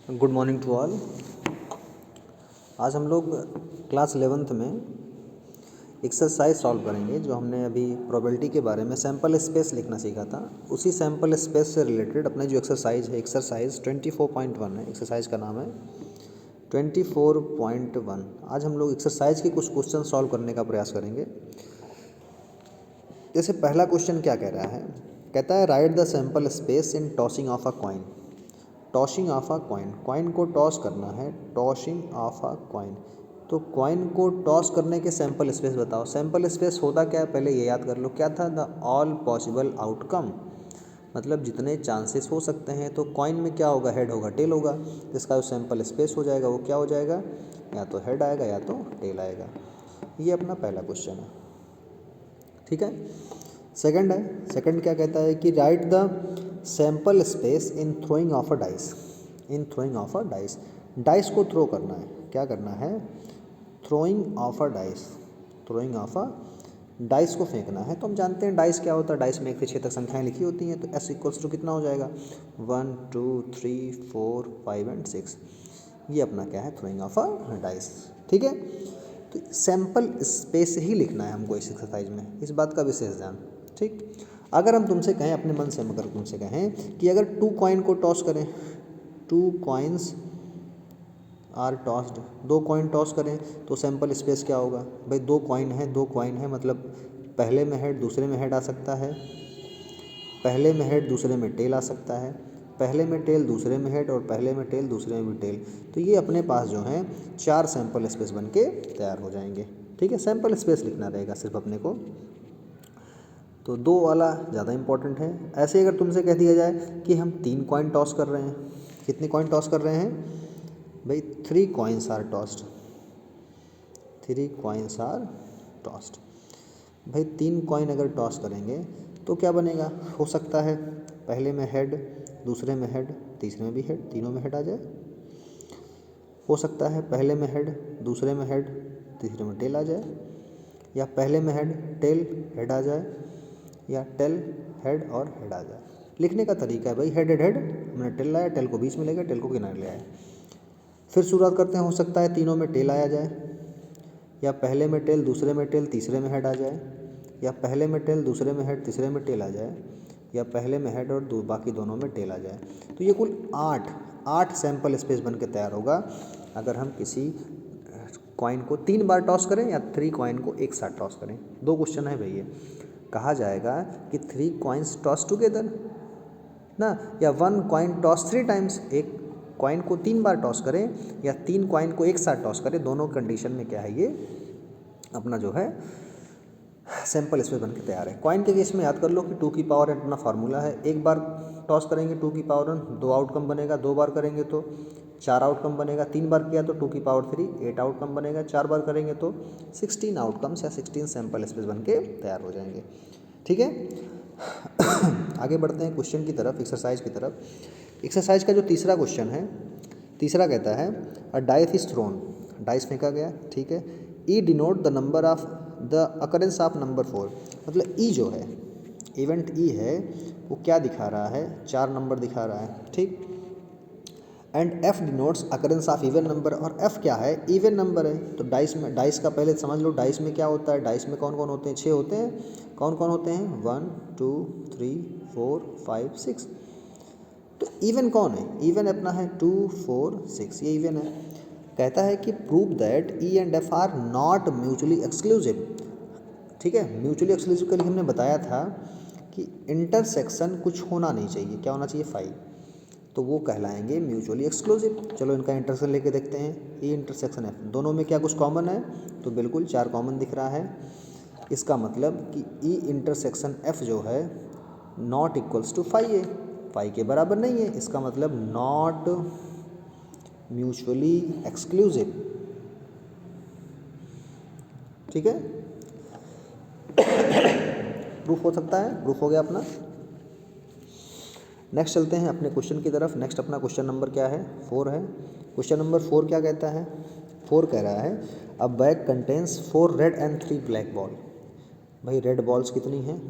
Good morning to all. आज हम लोग क्लास 11th में एक्सरसाइज सॉल्व करेंगे जो हमने अभी प्रोबेबिलिटी के बारे में सैम्पल स्पेस लिखना सीखा था। उसी सैम्पल स्पेस से रिलेटेड अपने जो एक्सरसाइज है, एक्सरसाइज 24.1 है, एक्सरसाइज का नाम है 24.1। आज हम लोग एक्सरसाइज के कुछ क्वेश्चन सॉल्व करने का प्रयास करेंगे। जैसे पहला क्वेश्चन क्या कह रहा है, कहता है write the sample space in tossing of a coin. Tossing of a coin, coin को टॉस करना है, टॉसिंग ऑफ अ कॉइन। तो कॉइन को टॉस करने के सैम्पल स्पेस बताओ। सैम्पल स्पेस होता क्या है, पहले ये याद कर लो क्या था, द ऑल पॉसिबल आउटकम, मतलब जितने चांसेस हो सकते हैं। तो कॉइन में क्या होगा, हेड होगा, टेल होगा। इसका जो सैम्पल स्पेस हो जाएगा वो क्या हो जाएगा, या तो हेड आएगा या तो टेल आएगा। ये अपना पहला क्वेश्चन है, ठीक है। सेकंड है, सेकंड क्या कहता है कि right the sample space in throwing of a dice. In throwing of a dice, dice को थ्रो करना है, क्या करना है, throwing of a dice, throwing of a dice को फेंकना है। तो हम जानते हैं डाइस क्या होता है, डाइस में 1 से 6 तक संख्याएं लिखी होती हैं। तो S इक्वल्स टू कितना हो जाएगा, 1 2 3 4 5 एंड 6। ये अपना क्या है, थ्रोइंग ऑफ अ डाइस, ठीक है। तो सैम्पल स्पेस ही लिखना है हमको इस एक्सरसाइज में, इस बात का विशेष ध्यान, ठीक। अगर हम तुमसे कहें, अपने मन से अगर तुमसे कहें कि अगर 2 कॉइन को टॉस करें, 2 coins are tossed, 2 coin toss करें तो सैम्पल स्पेस क्या होगा भाई, 2 कॉइन है, 2 कॉइन है, मतलब पहले में हेड दूसरे में हेड आ सकता है, पहले में हेड दूसरे में टेल आ सकता है, पहले में टेल दूसरे में हेड, और पहले में टेल दूसरे में भी टेल। तो ये अपने पास जो हैं 4 सैम्पल स्पेस बन के तैयार हो जाएंगे, ठीक है। सैम्पल स्पेस लिखना रहेगा सिर्फ अपने को, तो 2 वाला ज़्यादा इंपॉर्टेंट है। ऐसे अगर तुमसे कह दिया जाए कि हम 3 कॉइन टॉस कर रहे हैं, कितने कॉइन टॉस कर रहे हैं भाई, 3 coins are tossed, 3 coins are tossed. भाई 3 कॉइन अगर टॉस करेंगे तो क्या बनेगा, हो सकता है पहले में हेड, दूसरे में हेड, तीसरे में भी हेड, तीनों में हेड आ जाए। हो सकता है पहले में हेड, दूसरे में हेड, तीसरे में टेल आ जाए, या पहले में हेड टेल हेड आ जाए, या टेल हेड और हेड आ जाए। लिखने का तरीका है भाई, हेड हेड हेड, हमने टेल लाया, टेल को बीच में ले गया, टेल को किनारे ले आए। फिर शुरुआत करते हैं, हो सकता है तीनों में टेल आया जाए, या पहले में टेल, दूसरे में टेल, तीसरे में हेड आ जाए, या पहले में टेल, दूसरे में हेड, तीसरे में टेल आ जाए, या पहले में हेड और बाकी दोनों में टेल आ जाए। तो ये कुल 8 सैम्पल स्पेस बन के तैयार होगा अगर हम किसी कॉइन को 3 बार टॉस करें या 3 कॉइन को एक साथ टॉस करें। 2 क्वेश्चन है भैया, कहा जाएगा कि 3 कॉइन्स टॉस टुगेदर ना, या 1 कॉइन टॉस 3 टाइम्स, एक कॉइन को 3 बार टॉस करें या 3 कॉइन को एक साथ टॉस करें। दोनों कंडीशन में क्या है, ये अपना जो है सैम्पल स्पेस बन के तैयार है। कॉइन के केस में याद कर लो कि 2 की पावर n अपना फार्मूला है, एक बार टॉस करेंगे 2 की पावर n 2 आउटकम बनेगा, 2 बार करेंगे तो 4 आउटकम बनेगा, 3 बार किया तो 2 की पावर 3 8 आउटकम बनेगा, 4 बार करेंगे तो 16 आउटकम्स या 16 सैम्पल स्पेस बन के तैयार हो जाएंगे, ठीक है। आगे बढ़ते हैं क्वेश्चन की तरफ, एक्सरसाइज की तरफ। एक्सरसाइज का जो तीसरा क्वेश्चन है, तीसरा कहता है a dice is thrown, dice फेंका गया, ठीक है। E denote the number of the occurrence of number 4, मतलब ई जो है, इवेंट ई है, वो क्या दिखा रहा है, 4 नंबर दिखा रहा है, ठीक। And F denotes occurrence of even number, और एफ क्या है, इवन नंबर है। तो डाइस में, डाइस का पहले समझ लो, डाइस में क्या होता है, डाइस में कौन कौन होते हैं, 6 होते हैं। कौन कौन होते हैं, 1 2 3 4 5 6। तो इवन कौन है, इवन अपना है 2 4 6, ये इवन है। कहता है कि prove that E and F R not mutually exclusive, ठीक है। म्यूचुअली एक्सक्लूसिव के लिए हमने बताया था कि इंटरसेक्शन कुछ होना नहीं चाहिए, क्या होना चाहिए, 5, तो वो कहलाएंगे म्यूचुअली एक्सक्लूसिव। चलो इनका इंटरसेक्शन लेके देखते हैं, ई इंटरसेक्शन एफ, दोनों में क्या कुछ कॉमन है, तो बिल्कुल 4 कॉमन दिख रहा है। इसका मतलब कि ई इंटरसेक्शन एफ जो है नॉट इक्वल्स टू 5 है, 5 के बराबर नहीं है, इसका मतलब नॉट म्यूचुअली एक्सक्लूसिव, ठीक है। प्रूफ हो सकता है, प्रूफ हो गया अपना। नेक्स्ट चलते हैं अपने क्वेश्चन की तरफ। नेक्स्ट अपना क्वेश्चन नंबर क्या है, 4 है। क्वेश्चन नंबर 4 क्या कहता है, 4 कह रहा है अ bag contains 4 red and 3 black ball. भाई रेड बॉल्स कितनी हैं,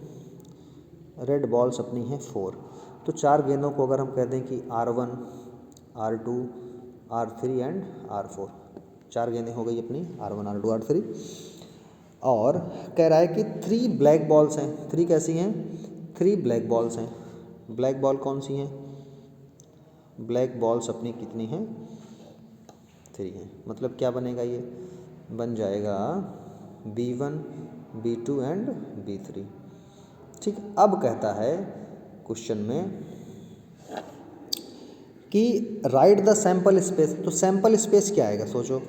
रेड बॉल्स अपनी हैं 4। तो 4 गेंदों को अगर हम कह दें कि R1 R2, R3 and R4। 4 गेंदें हो गई अपनी, R1, R2, R3। और कह रहा है कि 3 ब्लैक बॉल्स हैं। 3 कैसी हैं? 3 ब्लैक बॉल्स हैं। ब्लैक बॉल कौन सी हैं? ब्लैक बॉल्स अपनी कितनी हैं? 3 हैं। मतलब क्या बनेगा ये? बन जाएगा B1, B2 एंड B3। ठीक, अब कहता है क्वेश्चन में कि राइट द सैंपल स्पेस। तो सैंपल स्पेस क्या आएगा? सोचो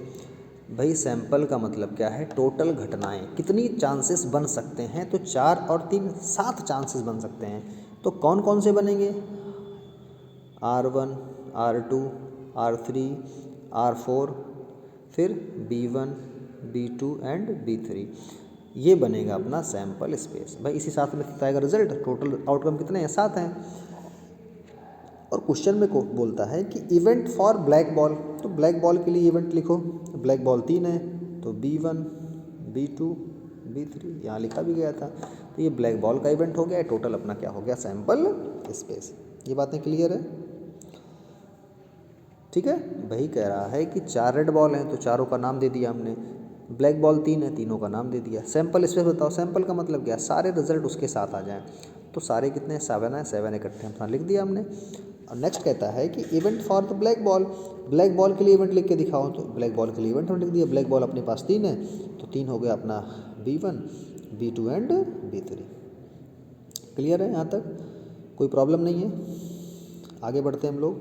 भाई, सैंपल का मतलब क्या है? टोटल घटनाएं, कितनी चांसेस बन सकते हैं? तो 4 और 3 7 चांसेस बन सकते हैं। तो कौन कौन से बनेंगे? R1, R2, R3, R4, फिर B1, B2 एंड B3। ये बनेगा अपना सैंपल स्पेस। भाई इसी साथ में आएगा रिजल्ट। टोटल आउटकम कितने हैं? 7 हैं। और क्वेश्चन में को बोलता है कि इवेंट फॉर ब्लैक बॉल। तो ब्लैक बॉल के लिए इवेंट लिखो। ब्लैक बॉल 3 है, तो B1, B2, B3 यहाँ लिखा भी गया था। तो ये ब्लैक बॉल का इवेंट हो गया। टोटल अपना क्या हो गया? Sample space. ये बातें क्लियर है? ठीक है। वही कह रहा है कि 4 रेड बॉल हैं, तो चारों का नाम दे दिया हमने। ब्लैक बॉल 3 है, तीनों का नाम दे दिया। सैंपल स्पेस बताओ। सैंपल का मतलब क्या? सारे रिजल्ट उसके साथ आ जाएं। तो सारे कितने हैं? 7 है। 7 इकट्ठे अपना लिख दिया हमने। और नेक्स्ट कहता है कि event for the black ball. Black ball के लिए इवेंट लिख के दिखाओ। तो ब्लैक बॉल के लिए इवेंट हम लिख दिया। ब्लैक बॉल अपने पास 3 है, तो 3 हो गया अपना B1, B2 and B3। Clear है यहाँ तक? कोई प्रॉब्लम नहीं है? आगे बढ़ते हैं हम लोग।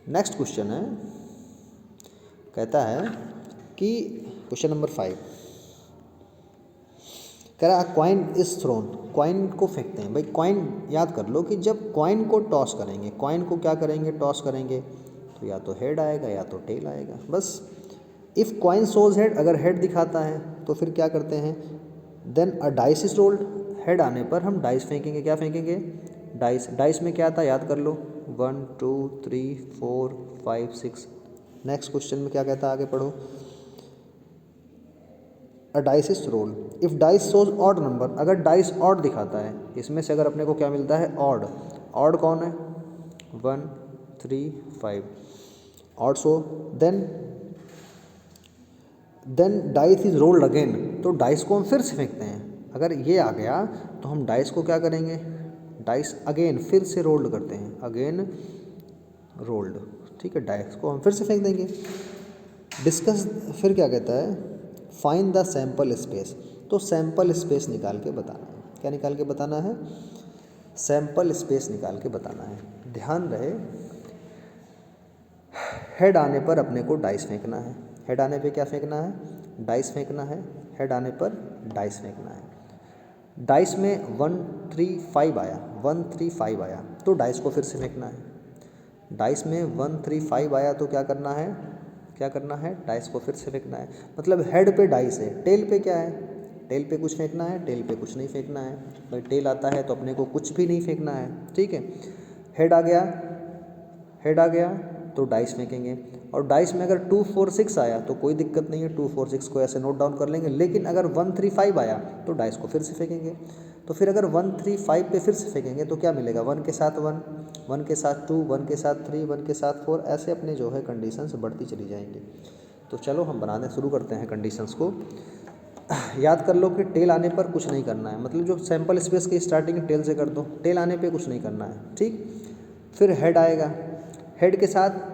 नेक्स्ट क्वेश्चन है, कहता है कि क्वेश्चन नंबर 5 कह रहा है कॉइन इज थ्रोन। कॉइन को फेंकते हैं। भाई कॉइन याद कर लो कि जब कॉइन को टॉस करेंगे, कॉइन को क्या करेंगे? टॉस करेंगे, तो या तो हेड आएगा या तो टेल आएगा, बस। इफ़ कॉइन शोज हेड, अगर हेड दिखाता है तो फिर क्या करते हैं? Then a dice is rolled. Head आने पर हम डाइस फेंकेंगे। क्या फेंकेंगे? डाइस। डाइस में क्या था? याद कर लो, 1, 2, 3, 4, 5, 6। नेक्स्ट क्वेश्चन में क्या कहता है? आगे पढ़ो। अ dice is rolled if dice shows odd number. अगर डाइस ऑड दिखाता है, इसमें से अगर अपने को क्या मिलता है? ऑड। ऑड कौन है? 1, 3, 5। Odd show. Then dice is rolled again. तो डाइस को हम फिर से फेंकते हैं। अगर ये आ गया तो हम डाइस को क्या करेंगे? डाइस अगेन फिर से रोल्ड करते हैं। Again rolled. ठीक है, डाइस को हम फिर से फेंक देंगे। डिस्कस। फिर क्या कहता है? Find the sample space. तो सैंपल स्पेस निकाल के बताना है। क्या निकाल के बताना है? सैंपल स्पेस निकाल के बताना है। ध्यान रहे, हेड आने पर अपने को डाइस फेंकना है। हेड आने पे क्या फेंकना है? डाइस फेंकना है। हेड आने पर डाइस फेंकना है। डाइस में 1, 3, 5 आया। 1, 3, 5 आया, तो डाइस को फिर से फेंकना है। डाइस में 1, 3, 5 आया, तो क्या करना है? क्या करना है? डाइस को फिर से फेंकना है। मतलब हेड पे डाइस है, टेल पे क्या है? टेल पे कुछ फेंकना है, टेल पे कुछ नहीं फेंकना है। भाई टेल आता है तो अपने को कुछ भी नहीं फेंकना है। ठीक है। हेड आ गया, हेड आ गया तो डाइस फेंकेंगे। और डाइस में अगर 2, 4, 6 आया तो कोई दिक्कत नहीं है, 2, 4, 6 को ऐसे नोट डाउन कर लेंगे। लेकिन अगर 1, 3, 5 आया तो डाइस को फिर से फेंकेंगे। तो फिर अगर 1, 3, 5 पे फिर से फेंकेंगे तो क्या मिलेगा? 1 के साथ 1, 1 के साथ 2, 1 के साथ 3, 1 के साथ 4, ऐसे अपने जो है कंडीशंस बढ़ती चली जाएंगी। तो चलो हम बनाने शुरू करते हैं कंडीशंस को। याद कर लो कि टेल आने पर कुछ नहीं करना है। मतलब जो सैंपल स्पेस की स्टार्टिंग टेल से कर दो, टेल आने पे कुछ नहीं करना है। ठीक। फिर हेड आएगा, हेड के साथ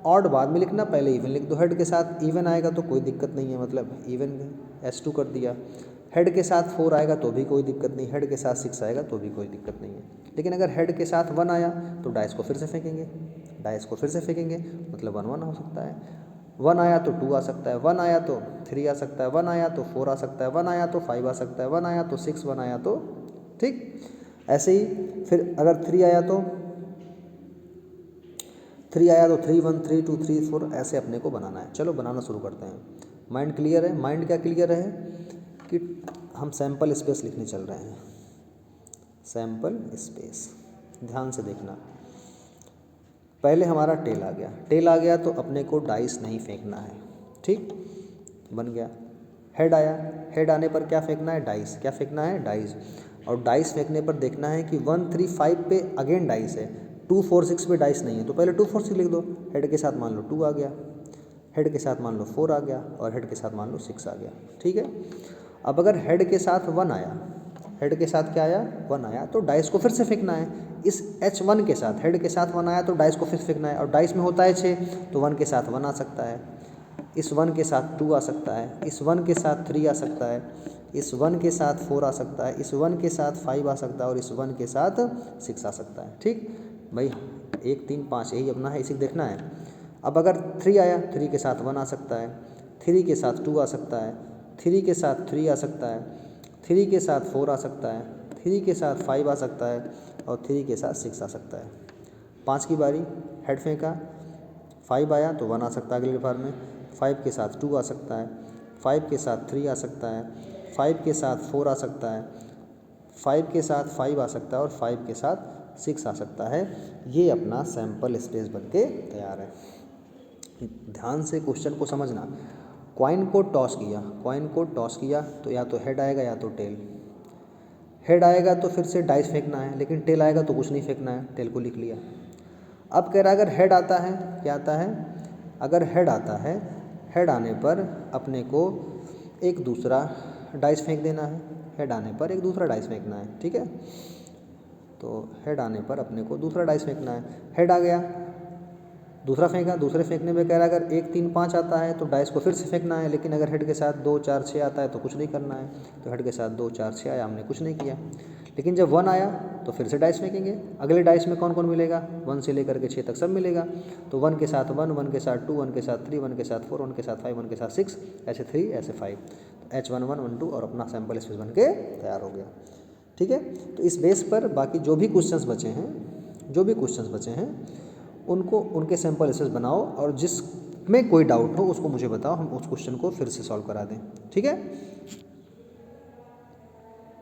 ऑड बाद में लिखना, पहले इवन लिख दो। हेड के साथ इवन आएगा तो कोई दिक्कत नहीं है, मतलब इवन S2 कर दिया। हेड के साथ 4 आएगा तो भी कोई दिक्कत नहीं, हेड के साथ 6 आएगा तो भी कोई दिक्कत नहीं है। लेकिन अगर हेड के साथ 1 आया तो डाइस को फिर से फेंकेंगे। डाइस को फिर से फेंकेंगे मतलब 1, 1 हो सकता है। 1 आया तो 2 आ सकता है, 1 आया तो 3 आ सकता है, 1 आया तो 4 आ सकता है, 1 आया तो 5 आ सकता है, 1 आया तो 6, 1 आया तो, ठीक। ऐसे ही फिर अगर 3 आया तो 3 आया तो 3, 1, 3, 2, 3, 4, ऐसे अपने को बनाना है। चलो बनाना शुरू करते हैं। माइंड क्लियर है? माइंड क्या क्लियर है? कि हम सैंपल स्पेस लिखने चल रहे हैं। सैंपल स्पेस, ध्यान से देखना। पहले हमारा टेल आ गया। टेल आ गया तो अपने को डाइस नहीं फेंकना है। ठीक, बन गया। हेड आया, हेड आने पर क्या फेंकना है? डाइस। क्या फेंकना है? डाइस। और डाइस फेंकने पर देखना है कि 1 3 5 पे अगेन डाइस है, 2 4 6 पे डाइस नहीं है, तो पहले 2 4 6 लिख दो। हेड के साथ मान लो 2 आ गया, हेड के साथ मान लो 4 आ गया और हेड के साथ मान लो 6 आ गया। ठीक है, अब अगर हेड के साथ 1 आया, हेड के साथ क्या आया 1 आया, तो डाइस को फिर से फेंकना है। इस H1 के साथ हेड के साथ 1 आया तो डाइस को फिर फेंकना है, और डाइस में होता है 6, तो 1 के साथ 1 आ सकता है, इस 1 के साथ 2 आ सकता है, इस 1 के साथ 3 आ सकता है, इस 1 के साथ 4 आ सकता है, इस 1 के साथ 5 आ सकता है और इस 1 के साथ 6 आ सकता है। ठीक भाई, 1 3 5 यही अपना है, इसी को देखना है। अब अगर 3 आया, 3 के साथ 1 आ सकता है, 3 के साथ 2 आ सकता है, 3 के साथ 3 आ सकता है, 3 के साथ 4 आ सकता है, 3 के साथ 5 आ सकता है और 3 के साथ 6 आ सकता है। 5 की बारी, हेड फेंका, 5 आया तो 1 आ सकता है अगले बार में, 5 के साथ 2 आ सकता है, 5 के साथ 3 आ सकता है, 5 के साथ 4 आ सकता है, 5 के साथ 5 आ सकता है और 5 के साथ 6 आ सकता है। ये अपना सैंपल स्पेस बन के तैयार है। ध्यान से क्वेश्चन को समझना। कॉइन को टॉस किया, कॉइन को टॉस किया तो या तो हेड आएगा या तो टेल। हेड आएगा तो फिर से डाइस फेंकना है, लेकिन टेल आएगा तो कुछ नहीं फेंकना है, टेल को लिख लिया। अब कह रहा है अगर हेड आता है, क्या आता है, अगर हेड आता है, हेड आने पर अपने को एक दूसरा डाइस फेंक देना है, हेड आने पर एक दूसरा डाइस फेंकना है। ठीक है, तो हेड आने पर अपने को दूसरा डाइस फेंकना है। हेड आ गया, दूसरा फेंका, दूसरे फेंकने में कह रहा है अगर 1 3 5 आता है तो डाइस को फिर से फेंकना है, लेकिन अगर हेड के साथ 2 4 6 आता है तो कुछ नहीं करना है। तो हेड के साथ 2 4 6 आया, हमने कुछ नहीं किया। लेकिन जब 1 आया तो फिर से डाइस फेंकेंगे। अगले डाइस में कौन कौन मिलेगा, 1 से लेकर के 6 तक सब मिलेगा। तो 1 के साथ 1, 1 के साथ 2, 1 के साथ 3, 1 के साथ 4, 1 के साथ 5, 1 के साथ 6, ऐसे 3 ऐसे 5, तो H1 1 1 2 और अपना सैंपल स्पेस बन के तैयार हो गया। ठीक है, तो इस बेस पर बाकी जो भी क्वेश्चंस बचे हैं, जो भी क्वेश्चंस बचे हैं उनको उनके सैंपल स्पेस बनाओ, और जिसमें कोई डाउट हो उसको मुझे बताओ, हम उस क्वेश्चन को फिर से सॉल्व करा दें। ठीक है।